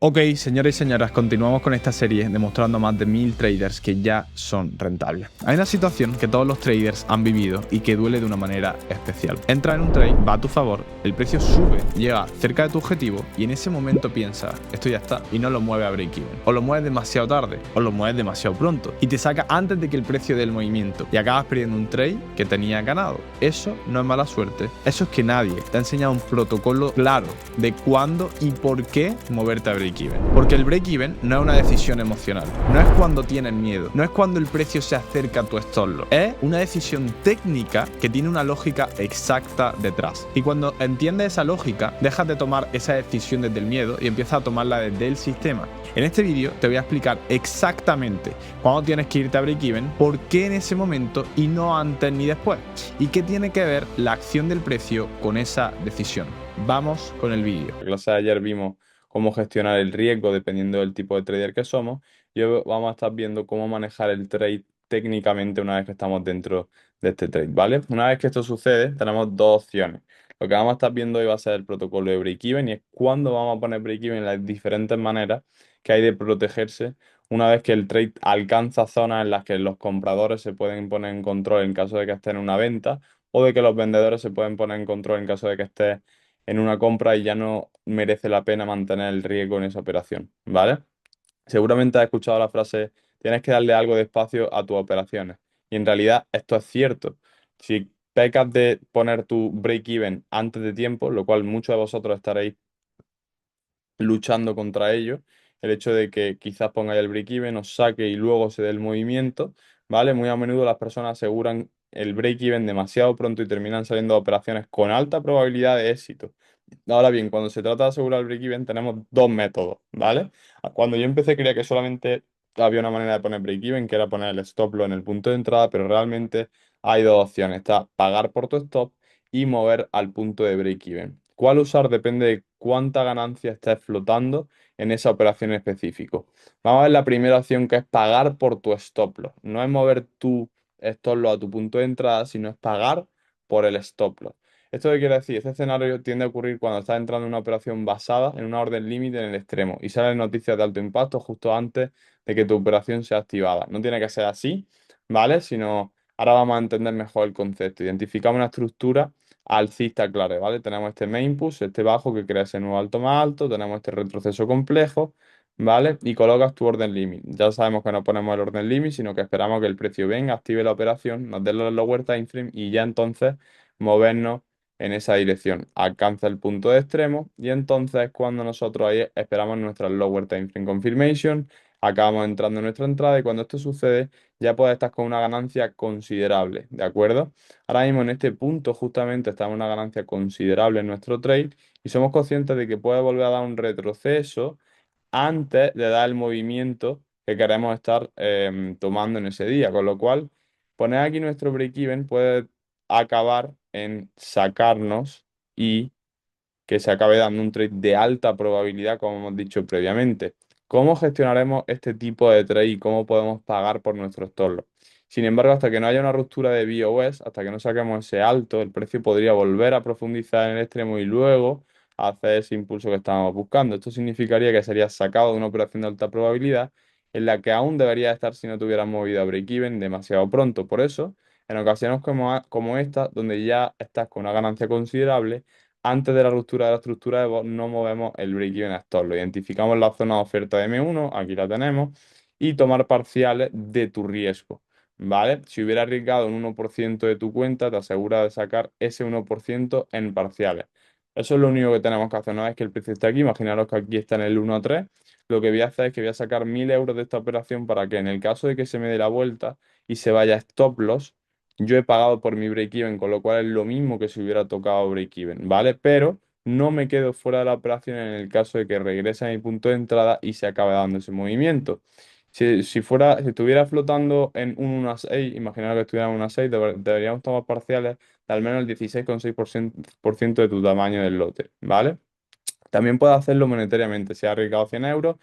Ok, señores y señoras, continuamos con esta serie demostrando a más de 1000 traders que ya son rentables. Hay una situación que todos los traders han vivido y que duele de una manera especial. Entra en un trade, va a tu favor, el precio sube, llega cerca de tu objetivo y en ese momento piensas, esto ya está, y no lo mueve a break-even. O lo mueves demasiado tarde, o lo mueves demasiado pronto y te saca antes de que el precio dé el movimiento y acabas perdiendo un trade que tenías ganado. Eso no es mala suerte, eso es que nadie te ha enseñado un protocolo claro de cuándo y por qué moverte a break-even. Porque el break-even no es una decisión emocional, no es cuando tienes miedo, no es cuando el precio se acerca a tu stop loss, es una decisión técnica que tiene una lógica exacta detrás. Y cuando entiendes esa lógica, dejas de tomar esa decisión desde el miedo y empiezas a tomarla desde el sistema. En este vídeo te voy a explicar exactamente cuándo tienes que irte a break-even, por qué en ese momento y no antes ni después, y qué tiene que ver la acción del precio con esa decisión. Vamos con el vídeo. En la clase de ayer vimos cómo gestionar el riesgo dependiendo del tipo de trader que somos. Y hoy vamos a estar viendo cómo manejar el trade técnicamente una vez que estamos dentro de este trade, ¿vale? Una vez que esto sucede, tenemos dos opciones. Lo que vamos a estar viendo hoy va a ser el protocolo de break-even y es cuándo vamos a poner break-even, las diferentes maneras que hay de protegerse una vez que el trade alcanza zonas en las que los compradores se pueden poner en control en caso de que estén en una venta o de que los vendedores se pueden poner en control en caso de que esté en una compra y ya no merece la pena mantener el riesgo en esa operación, ¿vale? Seguramente has escuchado la frase, tienes que darle algo de espacio a tus operaciones. Y en realidad esto es cierto. Si pecas de poner tu break-even antes de tiempo, lo cual muchos de vosotros estaréis luchando contra ello, el hecho de que quizás pongáis el break-even, os saque y luego se dé el movimiento, ¿vale? Muy a menudo las personas aseguran el break-even demasiado pronto y terminan saliendo operaciones con alta probabilidad de éxito. Ahora bien, cuando se trata de asegurar el break-even tenemos dos métodos, ¿vale? Cuando yo empecé creía que solamente había una manera de poner break-even, que era poner el stop loss en el punto de entrada, pero realmente hay dos opciones. Está pagar por tu stop y mover al punto de break-even. ¿Cuál usar? Depende de cuánta ganancia estés flotando en esa operación específico. Vamos a ver la primera opción, que es pagar por tu stop loss. No es mover tu stop loss a tu punto de entrada, sino es pagar por el stop loss. ¿Esto qué quiere decir? Este escenario tiende a ocurrir cuando estás entrando en una operación basada en una orden límite en el extremo y salen noticias de alto impacto justo antes de que tu operación sea activada. No tiene que ser así, ¿vale? Sino ahora vamos a entender mejor el concepto. Identificamos una estructura alcista clara, ¿vale? Tenemos este main push, este bajo que crea ese nuevo alto más alto, tenemos este retroceso complejo, ¿vale? Y colocas tu orden limit. Ya sabemos que no ponemos el orden limit, sino que esperamos que el precio venga, active la operación, nos dé los lower time frame y ya entonces movernos en esa dirección. Alcanza el punto de extremo y entonces cuando nosotros ahí esperamos nuestra lower time frame confirmation, acabamos entrando en nuestra entrada y cuando esto sucede ya puedes estar con una ganancia considerable, ¿de acuerdo? Ahora mismo en este punto justamente estamos en una ganancia considerable en nuestro trade y somos conscientes de que puede volver a dar un retroceso antes de dar el movimiento que queremos estar tomando en ese día, con lo cual poner aquí nuestro break-even puede acabar en sacarnos y que se acabe dando un trade de alta probabilidad, como hemos dicho previamente. ¿Cómo gestionaremos este tipo de trade y cómo podemos pagar por nuestros stop loss? Sin embargo, hasta que no haya una ruptura de BOS, hasta que no saquemos ese alto, el precio podría volver a profundizar en el extremo y luego hacer ese impulso que estábamos buscando. Esto significaría que sería sacado de una operación de alta probabilidad en la que aún debería estar si no tuviera movido a break-even demasiado pronto. Por eso, en ocasiones como esta, donde ya estás con una ganancia considerable, antes de la ruptura de la estructura de bot no movemos el break-even stop. Lo identificamos en la zona de oferta de M1, aquí la tenemos, y tomar parciales de tu riesgo, ¿vale? Si hubiera arriesgado un 1% de tu cuenta, te asegura de sacar ese 1% en parciales. Eso es lo único que tenemos que hacer. Una vez que el precio esté aquí, imaginaros que aquí está en el 1 a 3, lo que voy a hacer es que voy a sacar 1000 euros de esta operación para que en el caso de que se me dé la vuelta y se vaya a stop loss, yo he pagado por mi break-even, con lo cual es lo mismo que si hubiera tocado break-even, ¿vale? Pero no me quedo fuera de la operación en el caso de que regrese a mi punto de entrada y se acabe dando ese movimiento. Si estuviera flotando en un 1 a 6, imaginaros que estuviera en 1 a 6, deberíamos tomar parciales de al menos el 16,6% de tu tamaño del lote, ¿vale? También puedes hacerlo monetariamente. Si has arriesgado 100 euros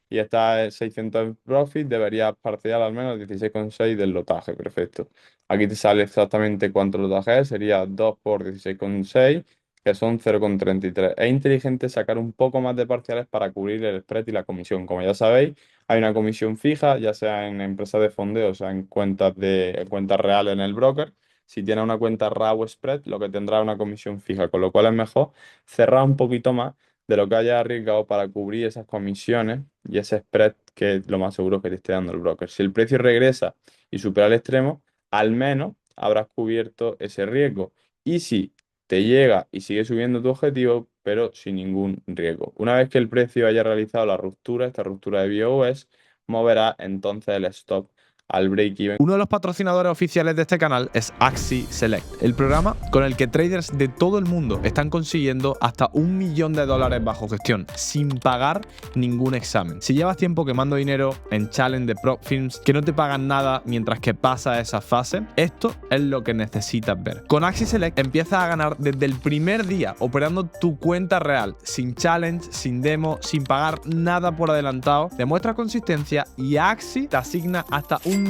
y está en 600 en profit, deberías parcial al menos 16,6 del lotaje. Perfecto. Aquí te sale exactamente cuánto lotaje es. Sería 2 por 16,6. que son 0,33. Es inteligente sacar un poco más de parciales para cubrir el spread y la comisión. Como ya sabéis, hay una comisión fija, ya sea en empresas de fondeo, o sea, en cuentas reales en el broker. Si tienes una cuenta RAW spread, lo que tendrá es una comisión fija, con lo cual es mejor cerrar un poquito más de lo que hayas arriesgado para cubrir esas comisiones y ese spread que es lo más seguro que te esté dando el broker. Si el precio regresa y supera el extremo, al menos habrás cubierto ese riesgo. Y si te llega y sigue subiendo tu objetivo, pero sin ningún riesgo. Una vez que el precio haya realizado la ruptura, esta ruptura de BOS, moverá entonces el stop al break-even. Uno de los patrocinadores oficiales de este canal es Axi Select, el programa con el que traders de todo el mundo están consiguiendo hasta $1.000.000 bajo gestión, sin pagar ningún examen. Si llevas tiempo quemando dinero en challenge de prop firms que no te pagan nada mientras que pasa esa fase, esto es lo que necesitas ver. Con Axi Select empiezas a ganar desde el primer día operando tu cuenta real, sin challenge, sin demo, sin pagar nada por adelantado. Demuestra consistencia y Axi te asigna hasta $1.000.000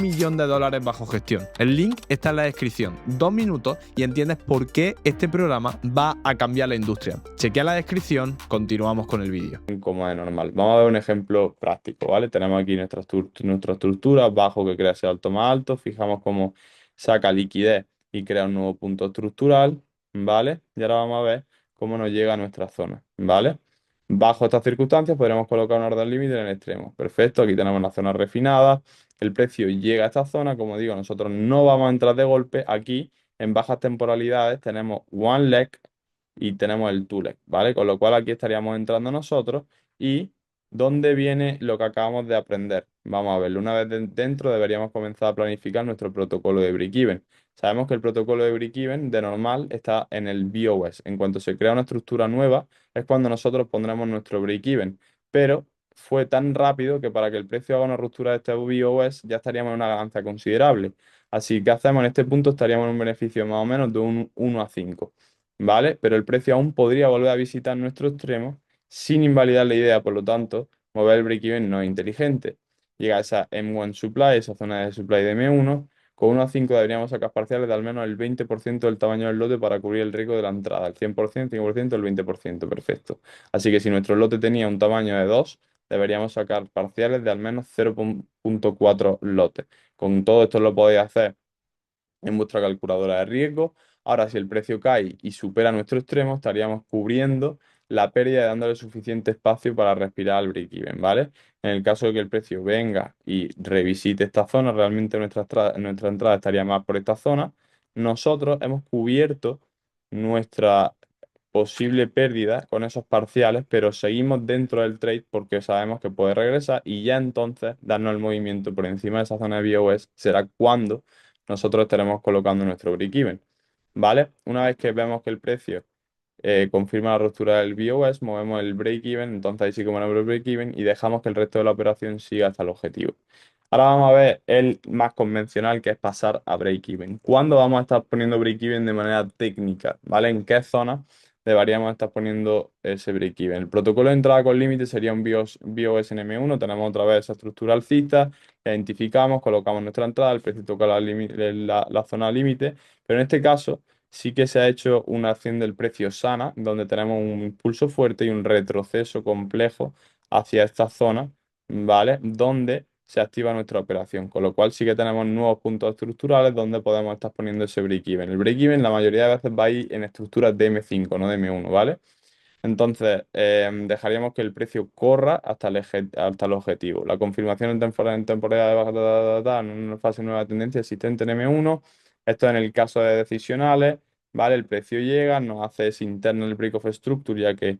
bajo gestión. El link está en la descripción. 2 minutos y entiendes por qué este programa va a cambiar la industria. Chequea la descripción, continuamos con el vídeo. Como es normal. Vamos a ver un ejemplo práctico, ¿vale? Tenemos aquí nuestra estructura, bajo que crea ese alto más alto. Fijamos cómo saca liquidez y crea un nuevo punto estructural, ¿vale? Y ahora vamos a ver cómo nos llega a nuestra zona, ¿vale? Bajo estas circunstancias podremos colocar un orden límite en el extremo. Perfecto, aquí tenemos la zona refinada. El precio llega a esta zona, como digo, nosotros no vamos a entrar de golpe. Aquí, en bajas temporalidades, tenemos one leg y tenemos el two leg, ¿vale? Con lo cual aquí estaríamos entrando nosotros. ¿Y dónde viene lo que acabamos de aprender? Vamos a verlo. Una vez dentro deberíamos comenzar a planificar nuestro protocolo de break-even. Sabemos que el protocolo de break-even de normal está en el BOS. En cuanto se crea una estructura nueva, es cuando nosotros pondremos nuestro break-even. Pero fue tan rápido que para que el precio haga una ruptura de este BOS ya estaríamos en una ganancia considerable. Así que hacemos en este punto, estaríamos en un beneficio más o menos de un 1 a 5, ¿vale? Pero el precio aún podría volver a visitar nuestro extremo sin invalidar la idea, por lo tanto, mover el break-even no es inteligente. Llega a esa M1 supply, esa zona de supply de M1. Con 1 a 5 deberíamos sacar parciales de al menos el 20% del tamaño del lote para cubrir el riesgo de la entrada. El 100%, 5%, el 20%. Perfecto. Así que si nuestro lote tenía un tamaño de 2, deberíamos sacar parciales de al menos 0,4 lotes. Con todo esto lo podéis hacer en vuestra calculadora de riesgo. Ahora, si el precio cae y supera nuestro extremo, estaríamos cubriendo la pérdida y dándole suficiente espacio para respirar al break-even, ¿vale? En el caso de que el precio venga y revisite esta zona, realmente nuestra entrada estaría más por esta zona. Nosotros hemos cubierto nuestra posible pérdida con esos parciales, pero seguimos dentro del trade porque sabemos que puede regresar y ya entonces darnos el movimiento por encima de esa zona de BOS será cuando nosotros estaremos colocando nuestro break-even, ¿vale? Una vez que vemos que el precio confirma la ruptura del BOS, movemos el break-even, entonces ahí sí que movemos el break-even y dejamos que el resto de la operación siga hasta el objetivo. Ahora vamos a ver el más convencional, que es pasar a break-even. ¿Cuándo vamos a estar poniendo break-even de manera técnica? ¿Vale? ¿En qué zona deberíamos estar poniendo ese break-even? El protocolo de entrada con límite sería un BOS en M1. Tenemos otra vez esa estructura alcista, la identificamos, colocamos nuestra entrada, el precio toca la zona límite, pero en este caso sí que se ha hecho una acción del precio sana, donde tenemos un impulso fuerte y un retroceso complejo hacia esta zona, ¿vale? Donde se activa nuestra operación, con lo cual sí que tenemos nuevos puntos estructurales donde podemos estar poniendo ese break-even. El break-even la mayoría de veces va a ir en estructuras de M5, no de M1, ¿vale? Entonces, dejaríamos que el precio corra hasta el objetivo. La confirmación en temporada de baja en una fase nueva tendencia existente en M1. Esto en el caso de decisionales, ¿vale? El precio llega, nos hace ese internal break of structure, ya que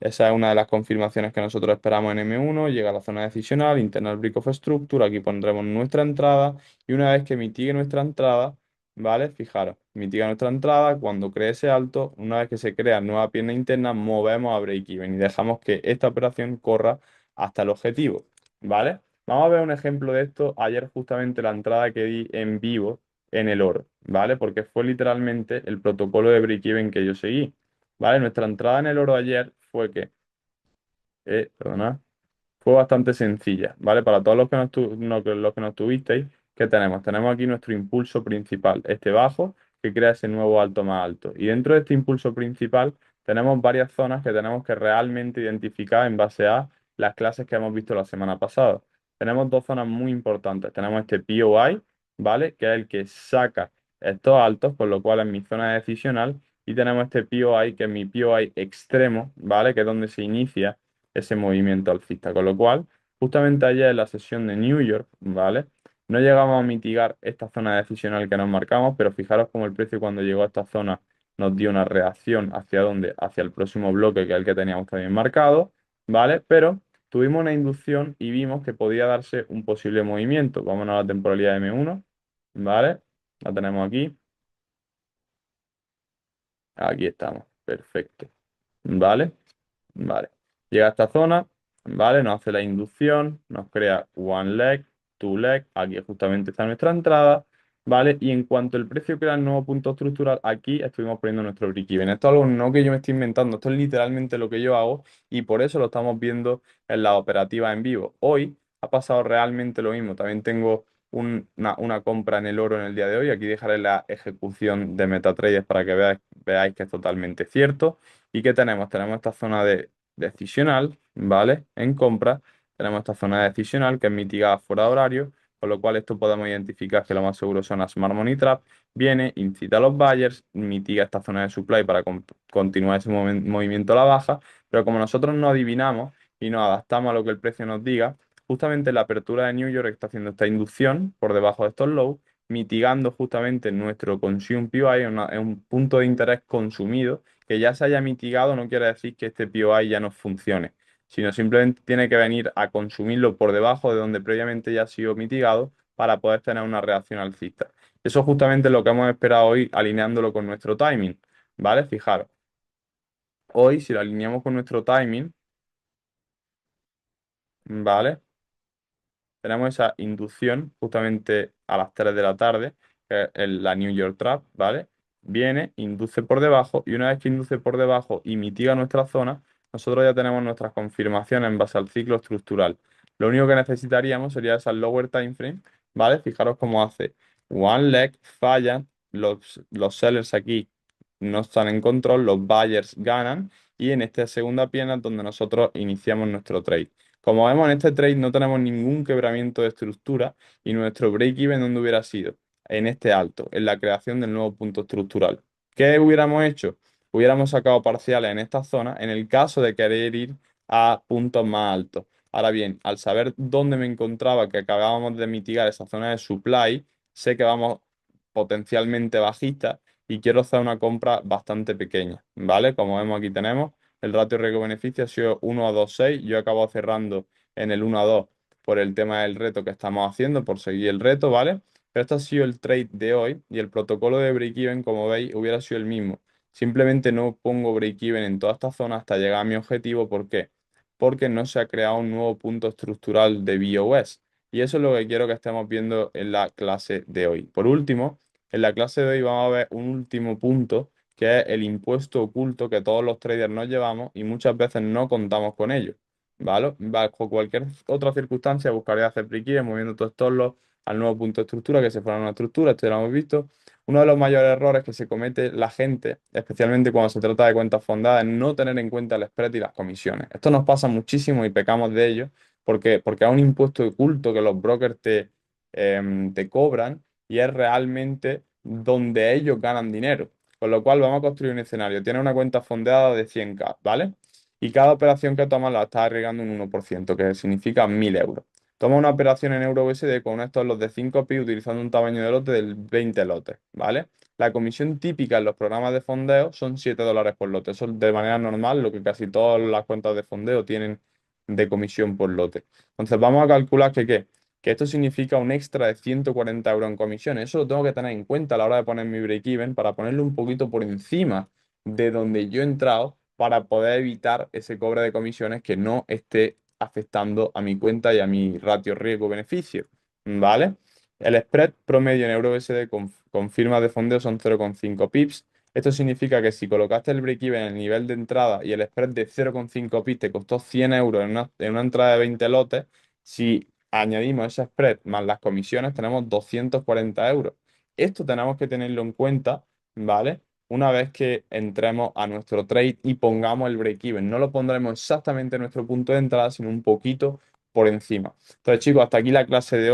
esa es una de las confirmaciones que nosotros esperamos en M1. Llega a la zona decisional, internal break of structure. Aquí pondremos nuestra entrada. Y una vez que mitigue nuestra entrada, ¿vale? Fijaros, mitiga nuestra entrada. Cuando cree ese alto, una vez que se crea nueva pierna interna, movemos a break-even y dejamos que esta operación corra hasta el objetivo, ¿vale? Vamos a ver un ejemplo de esto. Ayer justamente la entrada que di en vivo en el oro, ¿vale? Porque fue literalmente el protocolo de break-even que yo seguí. ¿Vale? Nuestra entrada en el oro ayer fue que, perdona, fue bastante sencilla, ¿vale? Para todos los que los que nos tuvisteis, ¿qué tenemos? Tenemos aquí nuestro impulso principal, este bajo, que crea ese nuevo alto más alto. Y dentro de este impulso principal tenemos varias zonas que tenemos que realmente identificar en base a las clases que hemos visto la semana pasada. Tenemos dos zonas muy importantes. Tenemos este POI, ¿vale? Que es el que saca estos altos, por lo cual es mi zona decisional. Y tenemos este POI, que es mi POI extremo, ¿vale? Que es donde se inicia ese movimiento alcista. Con lo cual, justamente ayer en la sesión de New York, ¿vale? No llegamos a mitigar esta zona decisional que nos marcamos, pero fijaros cómo el precio cuando llegó a esta zona nos dio una reacción hacia dónde, hacia el próximo bloque, que es el que teníamos también marcado, ¿vale? Pero tuvimos una inducción y vimos que podía darse un posible movimiento. Vámonos a la temporalidad M1, ¿vale? La tenemos aquí. Aquí estamos. Perfecto. ¿Vale? Vale. Llega a esta zona, ¿vale? Nos hace la inducción, nos crea one leg, two leg, aquí justamente está nuestra entrada, ¿vale? Y en cuanto el precio crea el nuevo punto estructural, aquí estuvimos poniendo nuestro break-even. Esto es algo no que yo me estoy inventando, esto es literalmente lo que yo hago y por eso lo estamos viendo en la operativa en vivo. Hoy ha pasado realmente lo mismo. También tengo una compra en el oro en el día de hoy. Aquí dejaré la ejecución de MetaTrader para que veáis que es totalmente cierto. ¿Y qué tenemos? Tenemos esta zona de decisional, ¿vale? En compra. Tenemos esta zona decisional que es mitigada fuera de horario, con lo cual esto podemos identificar que lo más seguro son las Smart Money Trap. Viene, incita a los buyers, mitiga esta zona de supply para continuar ese movimiento a la baja, pero como nosotros no adivinamos y nos adaptamos a lo que el precio nos diga, justamente la apertura de New York está haciendo esta inducción por debajo de estos lows, mitigando justamente nuestro consume POI, es un punto de interés consumido que ya se haya mitigado no quiere decir que este POI ya no funcione, sino simplemente tiene que venir a consumirlo por debajo de donde previamente ya ha sido mitigado para poder tener una reacción alcista. Eso es justamente lo que hemos esperado hoy alineándolo con nuestro timing, ¿vale? Fijaros, hoy si lo alineamos con nuestro timing, ¿vale? Tenemos esa inducción justamente a las 3 de la tarde, que es la New York Trap, ¿vale? Viene, induce por debajo y una vez que induce por debajo y mitiga nuestra zona, nosotros ya tenemos nuestras confirmaciones en base al ciclo estructural. Lo único que necesitaríamos sería esa lower time frame, ¿vale? Fijaros cómo hace one leg, fallan, los sellers aquí no están en control, los buyers ganan y en esta segunda pierna es donde nosotros iniciamos nuestro trade. Como vemos en este trade no tenemos ningún quebramiento de estructura y nuestro break-even ¿dónde hubiera sido? En este alto, en la creación del nuevo punto estructural. ¿Qué hubiéramos hecho? Hubiéramos sacado parciales en esta zona en el caso de querer ir a puntos más altos. Ahora bien, al saber dónde me encontraba, que acabábamos de mitigar esa zona de supply, sé que vamos potencialmente bajistas y quiero hacer una compra bastante pequeña, ¿vale? Como vemos aquí tenemos el ratio riesgo-beneficio ha sido 1 a 2,6. Yo acabo cerrando en el 1 a 2 por el tema del reto que estamos haciendo, por seguir el reto, ¿vale? Pero este ha sido el trade de hoy y el protocolo de break-even, como veis, hubiera sido el mismo. Simplemente no pongo break-even en toda esta zona hasta llegar a mi objetivo. ¿Por qué? Porque no se ha creado un nuevo punto estructural de BOS. Y eso es lo que quiero que estemos viendo en la clase de hoy. Por último, en la clase de hoy vamos a ver un último punto que es el impuesto oculto que todos los traders nos llevamos y muchas veces no contamos con ello, ¿vale? Bajo cualquier otra circunstancia buscaré hacer break-even moviendo todos estos lots al nuevo punto de estructura que se fuera una estructura, esto ya lo hemos visto. Uno de los mayores errores que se comete la gente, especialmente cuando se trata de cuentas fondadas, es no tener en cuenta el spread y las comisiones. Esto nos pasa muchísimo y pecamos de ello porque es un impuesto oculto que los brokers te cobran y es realmente donde ellos ganan dinero. Con lo cual vamos a construir un escenario. Tiene una cuenta fondeada de 100K, ¿vale? Y cada operación que toma la está arriesgando un 1%, que significa 1.000 euros. Toma una operación en euro USD con estos los de 5 pi utilizando un tamaño de lote del 20 lotes, ¿vale? La comisión típica en los programas de fondeo son 7 dólares por lote. Eso es de manera normal, lo que casi todas las cuentas de fondeo tienen de comisión por lote. Entonces vamos a calcular que esto significa un extra de 140 euros en comisiones. Eso lo tengo que tener en cuenta a la hora de poner mi break-even para ponerlo un poquito por encima de donde yo he entrado para poder evitar ese cobre de comisiones que no esté afectando a mi cuenta y a mi ratio riesgo-beneficio. ¿Vale? El spread promedio en euro USD con firmas de fondeo son 0,5 pips. Esto significa que si colocaste el break-even en el nivel de entrada y el spread de 0,5 pips te costó 100 euros en una entrada de 20 lotes, si añadimos ese spread más las comisiones, tenemos 240 euros. Esto tenemos que tenerlo en cuenta ¿vale? Una vez que entremos a nuestro trade y pongamos el break-even. No lo pondremos exactamente en nuestro punto de entrada, sino un poquito por encima. Entonces, chicos, hasta aquí la clase de hoy.